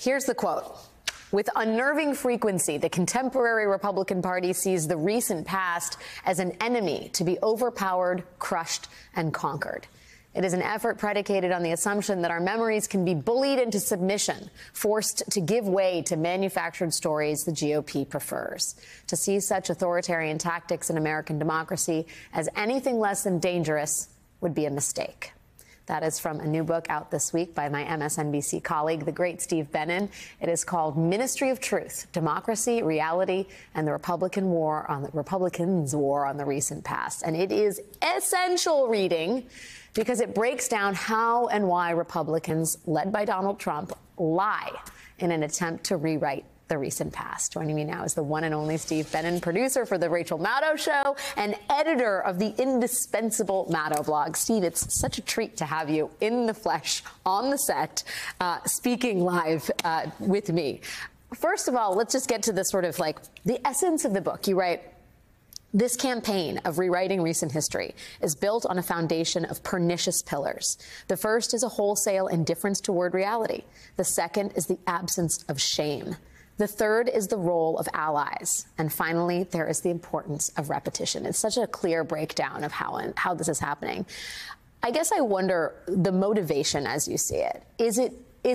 Here's the quote. With unnerving frequency, the contemporary Republican Party sees the recent past as an enemy to be overpowered, crushed, and conquered. It is an effort predicated on the assumption that our memories can be bullied into submission, forced to give way to manufactured stories the GOP prefers. To see such authoritarian tactics in American democracy as anything less than dangerous would be a mistake. That is from a new book out this week by my MSNBC colleague, the great Steve Bannon. It is called Ministry of Truth: Democracy, Reality, and the Republicans' War on the Recent Past. And it is essential reading because it breaks down how and why Republicans, led by Donald Trump, lie in an attempt to rewrite the recent past. Joining me now is the one and only Steve Bannon, producer for The Rachel Maddow Show and editor of the indispensable Maddow blog. Steve, it's such a treat to have you in the flesh, on the set, speaking live with me. First of all, let's just get to the sort of like the essence of the book. You write, this campaign of rewriting recent history is built on a foundation of pernicious pillars. The first is a wholesale indifference toward reality. The second is the absence of shame. The third is the role of allies. And finally, there is the importance of repetition. It's such a clear breakdown of how this is happening. I guess I wonder the motivation as you see it. Is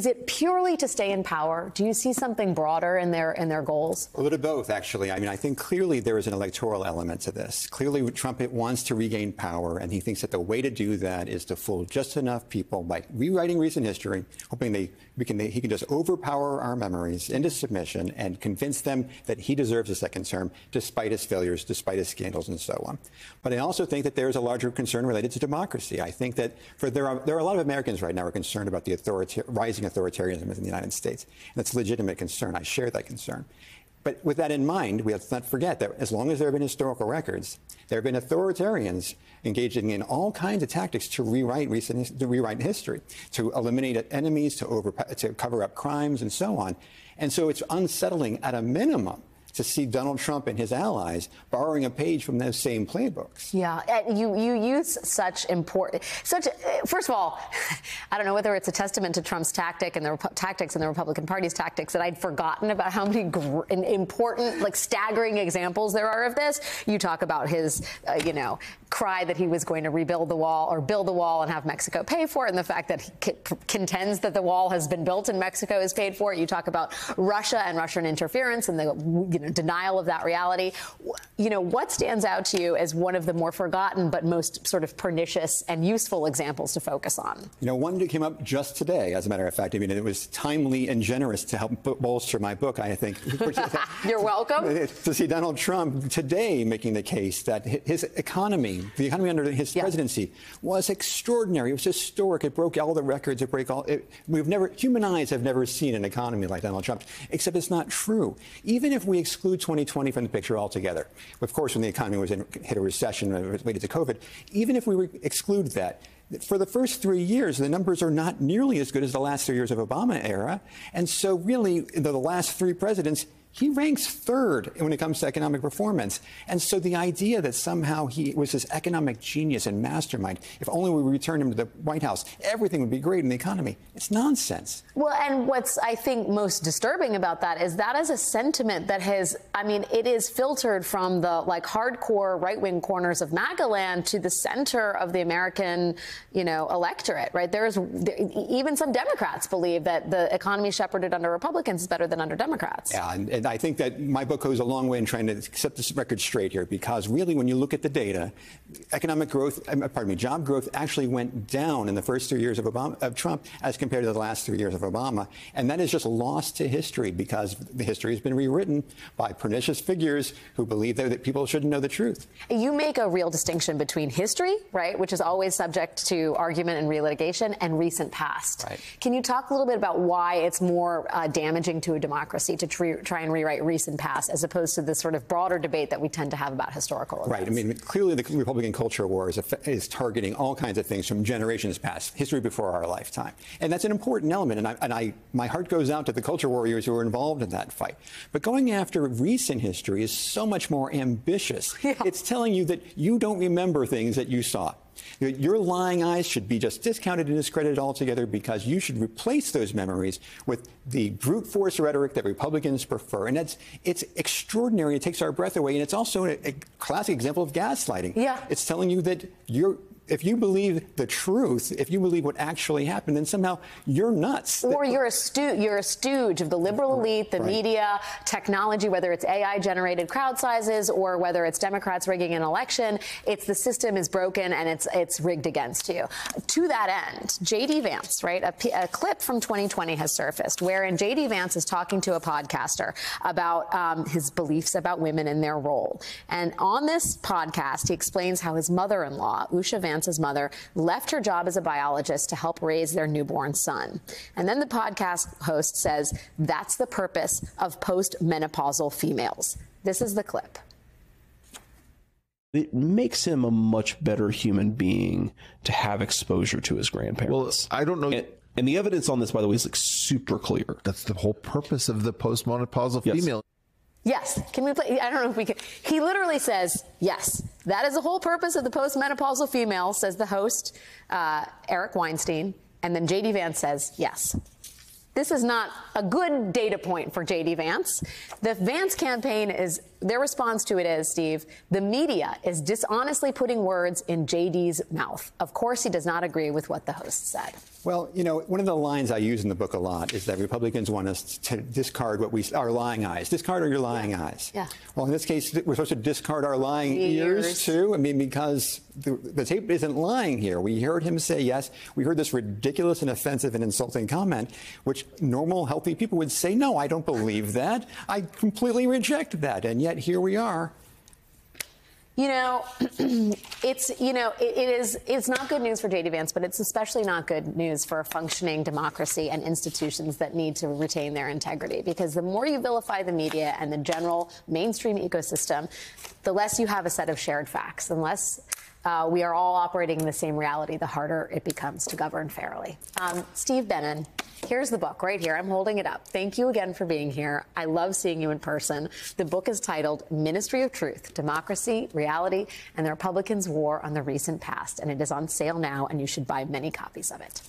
it purely to stay in power? Do you see something broader in their goals? A little of both, actually. I mean, I think clearly there is an electoral element to this. Clearly, Trump wants to regain power, and he thinks that the way to do that is to fool just enough people by rewriting recent history, hoping he can just overpower our memories into submission and convince them that he deserves a second term, despite his failures, despite his scandals, and so on. But I also think that there is a larger concern related to democracy. I think that there are a lot of Americans right now who are concerned about the rising authoritarianism in the United States. And that's a legitimate concern. I share that concern. But with that in mind, we have to not forget that as long as there have been historical records, there have been authoritarians engaging in all kinds of tactics to rewrite history, to eliminate enemies, to cover up crimes, and so on. And so it's unsettling at a minimum to see Donald Trump and his allies borrowing a page from those same playbooks. Yeah, you use first of all, I don't know whether it's a testament to Trump's tactics and the Republican Party's tactics that I'd forgotten about how many important, like staggering examples there are of this. You talk about his, cry that he was going to rebuild the wall or build the wall and have Mexico pay for it, and the fact that he contends that the wall has been built and Mexico is paid for it. You talk about Russia and Russian interference and the denial of that reality. What stands out to you as one of the more forgotten but most sort of pernicious and useful examples to focus on? One that came up just today, as a matter of fact. I mean, it was timely and generous to help bolster my book, I think. You're welcome. To see Donald Trump today making the case that his economy, the economy under his presidency, was extraordinary. It was historic. It broke all the records. Human eyes have never seen an economy like Donald Trump, except it's not true. Even if we exclude 2020 from the picture altogether, of course, when the economy hit a recession related to COVID, even if we exclude that, for the first 3 years, the numbers are not nearly as good as the last 3 years of Obama era. And so really, the last three presidents, he ranks third when it comes to economic performance. And so the idea that somehow he was this economic genius and mastermind, if only we returned him to the White House, everything would be great in the economy. It's nonsense. Well, and what's, I think, most disturbing about that is a sentiment that it is filtered from the hardcore right-wing corners of MAGA land to the center of the American, electorate, right? Even some Democrats believe that the economy shepherded under Republicans is better than under Democrats. Yeah, and I think that my book goes a long way in trying to set this record straight here, because really, when you look at the data, job growth actually went down in the first 3 years of Trump as compared to the last 3 years of Obama. And that is just lost to history, because the history has been rewritten by pernicious figures who believe that people shouldn't know the truth. You make a real distinction between history, right, which is always subject to argument and relitigation, and recent past. Right. Can you talk a little bit about why it's more damaging to a democracy to try and rewrite recent past as opposed to the sort of broader debate that we tend to have about historical events? Right. I mean, clearly the Republican culture war is targeting all kinds of things from generations past, history before our lifetime. And that's an important element. And my heart goes out to the culture warriors who were involved in that fight. But going after recent history is so much more ambitious. Yeah. It's telling you that you don't remember things that you saw. Your lying eyes should be just discounted and discredited altogether because you should replace those memories with the brute force rhetoric that Republicans prefer. And it's extraordinary. It takes our breath away. And it's also a classic example of gaslighting. Yeah. It's telling you that if you believe the truth, if you believe what actually happened, then somehow you're nuts. Or you're a stooge of the liberal elite, the media, technology, whether it's AI-generated crowd sizes or whether it's Democrats rigging an election. It's the system is broken and it's rigged against you. To that end, J.D. Vance, right, a clip from 2020 has surfaced wherein J.D. Vance is talking to a podcaster about his beliefs about women and their role. And on this podcast, he explains how his mother-in-law, Usha Vance's mother, left her job as a biologist to help raise their newborn son. And then the podcast host says that's the purpose of postmenopausal females. This is the clip. It makes him a much better human being to have exposure to his grandparents. Well, I don't know. And the evidence on this, by the way, is like super clear. That's the whole purpose of the postmenopausal female. Yes. Can we play? I don't know if we can. He literally says, yes, that is the whole purpose of the postmenopausal female, says the host, Eric Weinstein. And then J.D. Vance says, yes. This is not a good data point for J.D. Vance. The Vance campaign is, their response to it is, Steve, the media is dishonestly putting words in J.D.'s mouth. Of course, he does not agree with what the host said. Well, you know, one of the lines I use in the book a lot is that Republicans want us to discard our lying eyes. Discard your lying eyes. Yeah. Well, in this case, we're supposed to discard our lying ears, too. I mean, because the tape isn't lying here. We heard him say yes. We heard this ridiculous and offensive and insulting comment, which normal, healthy people would say, no, I don't believe that. I completely reject that. And yet here we are. You know, it's not good news for J.D. Vance, but it's especially not good news for a functioning democracy and institutions that need to retain their integrity. Because the more you vilify the media and the general mainstream ecosystem, the less you have a set of shared facts. Unless we are all operating in the same reality, the harder it becomes to govern fairly. Steve Bannon, here's the book right here. I'm holding it up. Thank you again for being here. I love seeing you in person. The book is titled Ministry of Truth, Democracy, Reality, and the Republicans' War on the Recent Past. And it is on sale now, and you should buy many copies of it.